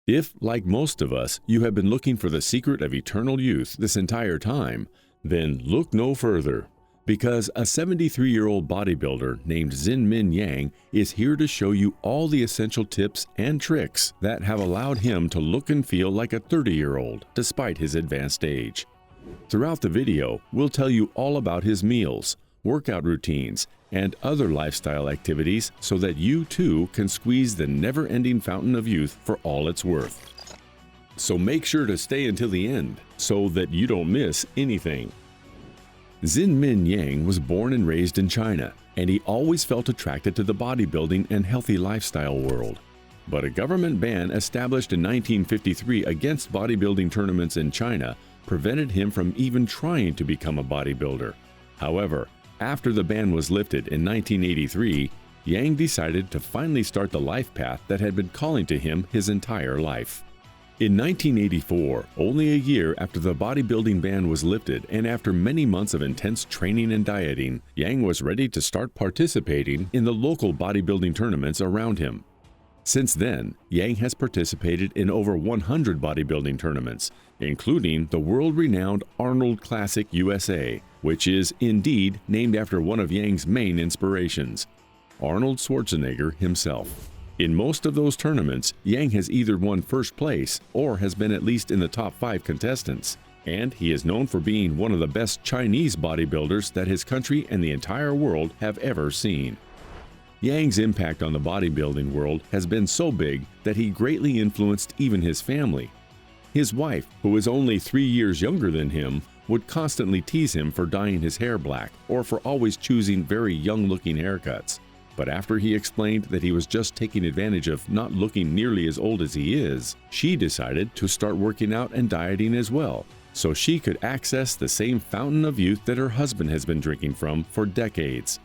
If, like most of us, you have been looking for the secret of eternal youth this entire time, then look no further, because a 73-year-old bodybuilder named Xinmin Yang is here to show you all the essential tips and tricks that have allowed him to look and feel like a 30-year-old despite his advanced age. Throughout the video, we'll tell you all about his meals, workout routines, and other lifestyle activities so that you too can squeeze the never-ending fountain of youth for all it's worth. So make sure to stay until the end so that you don't miss anything. Xinmin Yang was born and raised in China, and he always felt attracted to the bodybuilding and healthy lifestyle world. But a government ban established in 1953 against bodybuilding tournaments in China prevented him from even trying to become a bodybuilder. However, after the ban was lifted in 1983, Yang decided to finally start the life path that had been calling to him his entire life. In 1984, only a year after the bodybuilding ban was lifted and after many months of intense training and dieting, Yang was ready to start participating in the local bodybuilding tournaments around him. Since then, Yang has participated in over 100 bodybuilding tournaments, including the world-renowned Arnold Classic USA, which is indeed named after one of Yang's main inspirations, Arnold Schwarzenegger himself. In most of those tournaments, Yang has either won first place or has been at least in the top 5 contestants, and he is known for being one of the best Chinese bodybuilders that his country and the entire world have ever seen. Yang's impact on the bodybuilding world has been so big that he greatly influenced even his family. His wife, who is only 3 years younger than him, would constantly tease him for dyeing his hair black or for always choosing very young-looking haircuts. But after he explained that he was just taking advantage of not looking nearly as old as he is, she decided to start working out and dieting as well, so she could access the same fountain of youth that her husband has been drinking from for decades.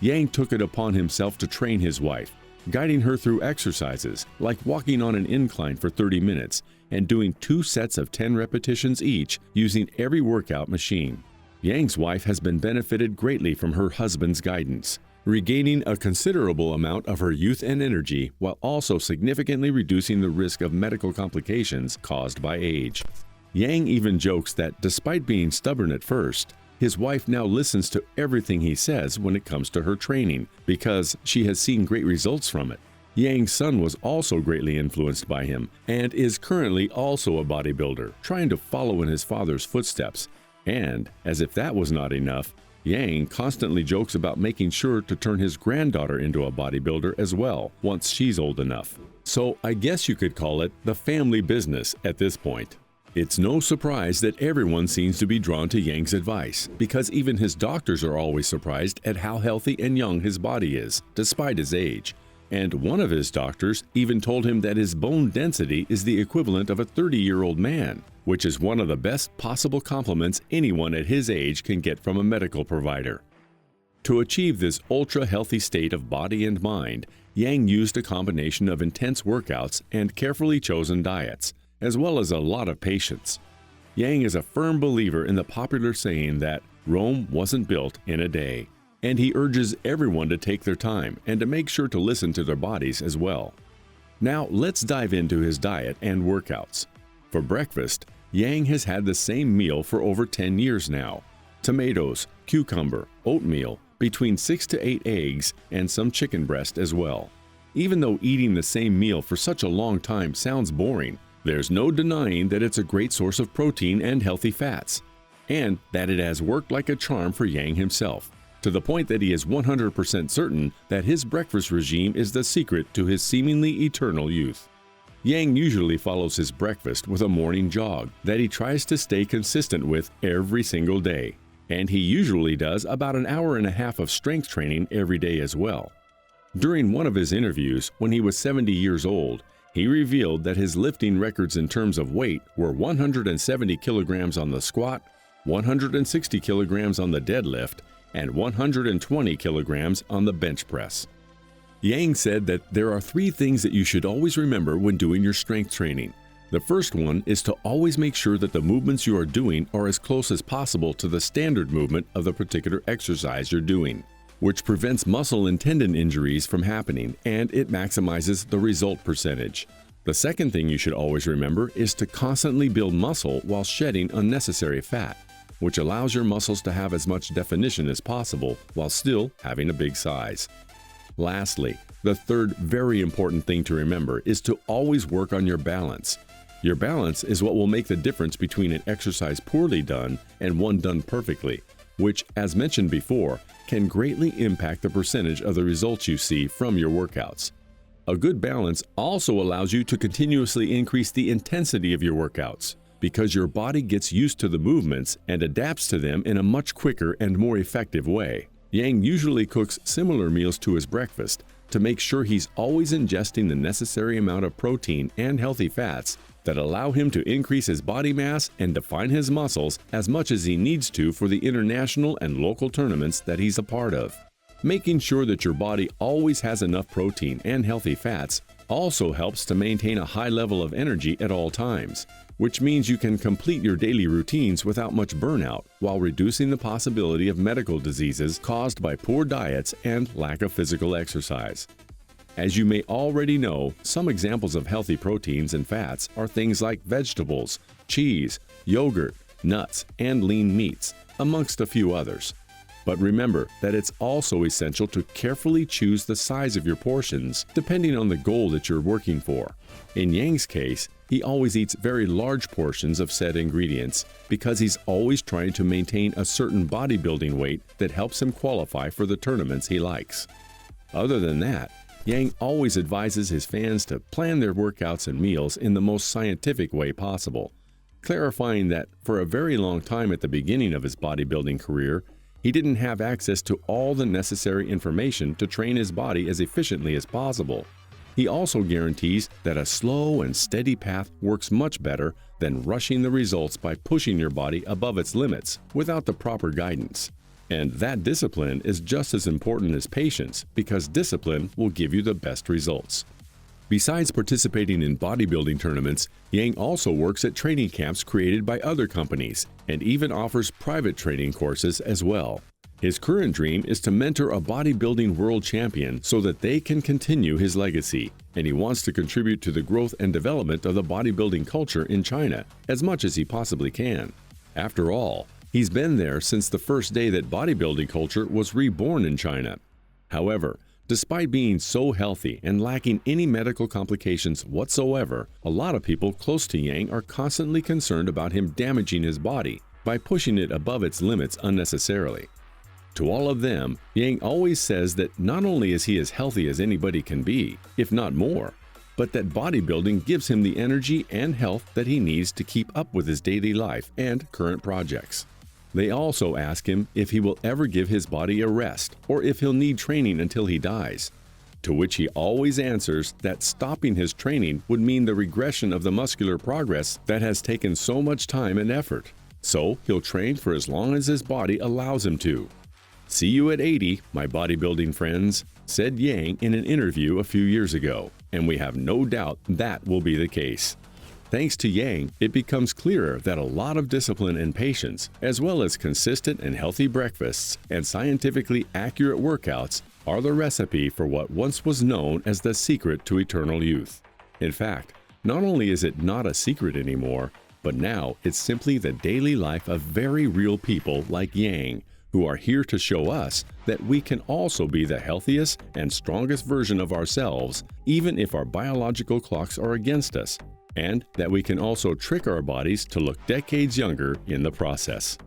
Yang took it upon himself to train his wife, guiding her through exercises like walking on an incline for 30 minutes and doing 2 sets of 10 repetitions each using every workout machine. Yang's wife has been benefited greatly from her husband's guidance, regaining a considerable amount of her youth and energy while also significantly reducing the risk of medical complications caused by age. Yang even jokes that despite being stubborn at first, his wife now listens to everything he says when it comes to her training because she has seen great results from it. Yang's son was also greatly influenced by him and is currently also a bodybuilder, trying to follow in his father's footsteps. And, as if that was not enough, Yang constantly jokes about making sure to turn his granddaughter into a bodybuilder as well once she's old enough. So I guess you could call it the family business at this point. It's no surprise that everyone seems to be drawn to Yang's advice, because even his doctors are always surprised at how healthy and young his body is, despite his age. And one of his doctors even told him that his bone density is the equivalent of a 30-year-old man, which is one of the best possible compliments anyone at his age can get from a medical provider. To achieve this ultra-healthy state of body and mind, Yang used a combination of intense workouts and carefully chosen diets, as well as a lot of patience. Yang is a firm believer in the popular saying that Rome wasn't built in a day, and he urges everyone to take their time and to make sure to listen to their bodies as well. Now let's dive into his diet and workouts. For breakfast, Yang has had the same meal for over 10 years now: tomatoes, cucumber, oatmeal, between 6 to 8 eggs, and some chicken breast as well. Even though eating the same meal for such a long time sounds boring, there's no denying that it's a great source of protein and healthy fats, and that it has worked like a charm for Yang himself, to the point that he is 100% certain that his breakfast regime is the secret to his seemingly eternal youth. Yang usually follows his breakfast with a morning jog that he tries to stay consistent with every single day, and he usually does about an hour and a half of strength training every day as well. During one of his interviews, when he was 70 years old, he revealed that his lifting records in terms of weight were 170 kilograms on the squat, 160 kilograms on the deadlift, and 120 kilograms on the bench press. Yang said that there are 3 things that you should always remember when doing your strength training. The first one is to always make sure that the movements you are doing are as close as possible to the standard movement of the particular exercise you're doing, which prevents muscle and tendon injuries from happening, and it maximizes the result percentage. The second thing you should always remember is to constantly build muscle while shedding unnecessary fat, which allows your muscles to have as much definition as possible while still having a big size. Lastly, the third very important thing to remember is to always work on your balance. Your balance is what will make the difference between an exercise poorly done and one done perfectly, which, as mentioned before, can greatly impact the percentage of the results you see from your workouts. A good balance also allows you to continuously increase the intensity of your workouts, because your body gets used to the movements and adapts to them in a much quicker and more effective way. Yang usually cooks similar meals to his breakfast to make sure he's always ingesting the necessary amount of protein and healthy fats that allow him to increase his body mass and define his muscles as much as he needs to for the international and local tournaments that he's a part of. Making sure that your body always has enough protein and healthy fats also helps to maintain a high level of energy at all times, which means you can complete your daily routines without much burnout while reducing the possibility of medical diseases caused by poor diets and lack of physical exercise. As you may already know, some examples of healthy proteins and fats are things like vegetables, cheese, yogurt, nuts, and lean meats, amongst a few others. But remember that it's also essential to carefully choose the size of your portions depending on the goal that you're working for. In Yang's case, he always eats very large portions of said ingredients because he's always trying to maintain a certain bodybuilding weight that helps him qualify for the tournaments he likes. Other than that, Yang always advises his fans to plan their workouts and meals in the most scientific way possible, clarifying that for a very long time at the beginning of his bodybuilding career, he didn't have access to all the necessary information to train his body as efficiently as possible. He also guarantees that a slow and steady path works much better than rushing the results by pushing your body above its limits without the proper guidance. And that discipline is just as important as patience, because discipline will give you the best results. Besides participating in bodybuilding tournaments, Yang also works at training camps created by other companies and even offers private training courses as well. His current dream is to mentor a bodybuilding world champion so that they can continue his legacy, and he wants to contribute to the growth and development of the bodybuilding culture in China as much as he possibly can. After all, he's been there since the first day that bodybuilding culture was reborn in China. However, despite being so healthy and lacking any medical complications whatsoever, a lot of people close to Yang are constantly concerned about him damaging his body by pushing it above its limits unnecessarily. To all of them, Yang always says that not only is he as healthy as anybody can be, if not more, but that bodybuilding gives him the energy and health that he needs to keep up with his daily life and current projects. They also ask him if he will ever give his body a rest or if he'll need training until he dies, to which he always answers that stopping his training would mean the regression of the muscular progress that has taken so much time and effort. So he'll train for as long as his body allows him to. "See you at 80, my bodybuilding friends," said Yang in an interview a few years ago, and we have no doubt that will be the case. Thanks to Yang, it becomes clearer that a lot of discipline and patience, as well as consistent and healthy breakfasts and scientifically accurate workouts, are the recipe for what once was known as the secret to eternal youth. In fact, not only is it not a secret anymore, but now it's simply the daily life of very real people like Yang, who are here to show us that we can also be the healthiest and strongest version of ourselves, even if our biological clocks are against us, and that we can also trick our bodies to look decades younger in the process.